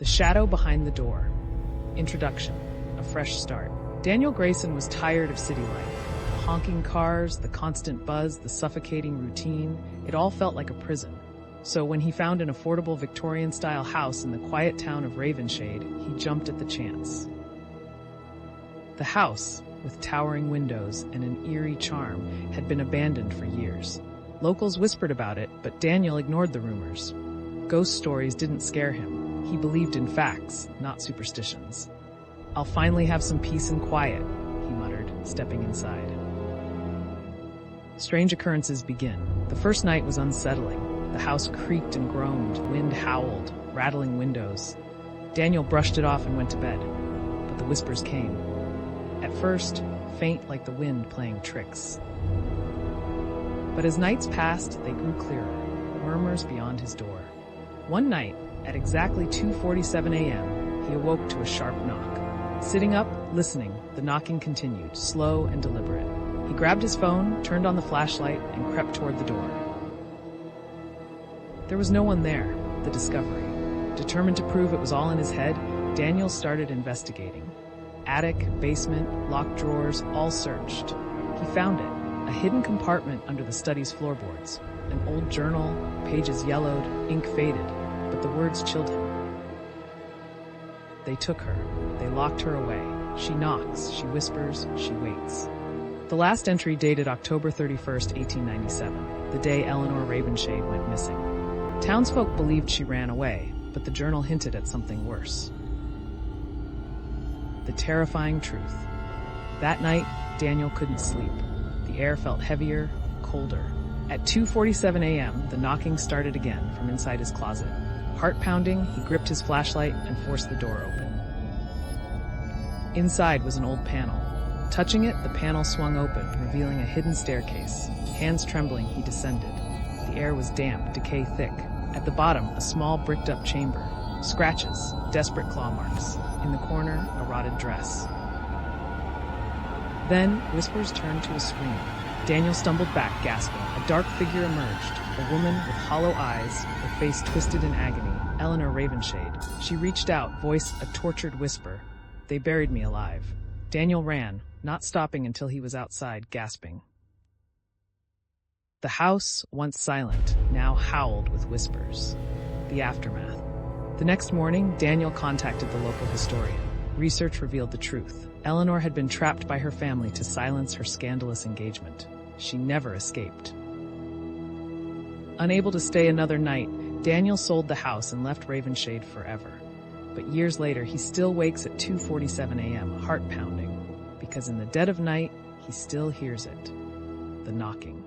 The Shadow Behind the Door. Introduction. A fresh start. Daniel Grayson was tired of city life. The honking cars, the constant buzz, the suffocating routine, it all felt like a prison. So when he found an affordable Victorian-style house in the quiet town of Ravenshade, he jumped at the chance. The house, with towering windows and an eerie charm, had been abandoned for years. Locals whispered about it, but Daniel ignored the rumors. Ghost stories didn't scare him. He believed in facts, not superstitions. "I'll finally have some peace and quiet," he muttered, stepping inside. Strange occurrences begin. The first night was unsettling. The house creaked and groaned, wind howled, rattling windows. Daniel brushed it off and went to bed, but the whispers came. At first, faint like the wind playing tricks. But as nights passed, they grew clearer, murmurs beyond his door. One night, at exactly 2:47 a.m., he awoke to a sharp knock. Sitting up, listening, the knocking continued, slow and deliberate. He grabbed his phone, turned on the flashlight, and crept toward the door. There was no one there, the discovery. Determined to prove it was all in his head, Daniel started investigating. Attic, basement, locked drawers, all searched. He found it, a hidden compartment under the study's floorboards. An old journal, pages yellowed, ink faded, but the words chilled him. They took her. They locked her away. She knocks, she whispers, she waits. The last entry dated October 31st, 1897, the day Eleanor Ravenshade went missing. Townsfolk believed she ran away, but the journal hinted at something worse. The terrifying truth. That night, Daniel couldn't sleep. The air felt heavier, colder. At 2:47 a.m., the knocking started again from inside his closet. Heart pounding, he gripped his flashlight and forced the door open. Inside was an old panel. Touching it, the panel swung open, revealing a hidden staircase. Hands trembling, he descended. The air was damp, decay thick. At the bottom, a small bricked-up chamber. Scratches, desperate claw marks. In the corner, a rotted dress. Then, whispers turned to a scream. Daniel stumbled back, gasping. A dark figure emerged, a woman with hollow eyes, her face twisted in agony. Eleanor Ravenshade. She reached out, voice a tortured whisper. "They buried me alive." Daniel ran, not stopping until he was outside, gasping. The house, once silent, now howled with whispers. The aftermath. The next morning, Daniel contacted the local historian. Research revealed the truth. Eleanor had been trapped by her family to silence her scandalous engagement. She never escaped. Unable to stay another night, Daniel sold the house and left Ravenshade forever. But years later, he still wakes at 2:47 a.m., heart pounding, because in the dead of night, he still hears it, the knocking.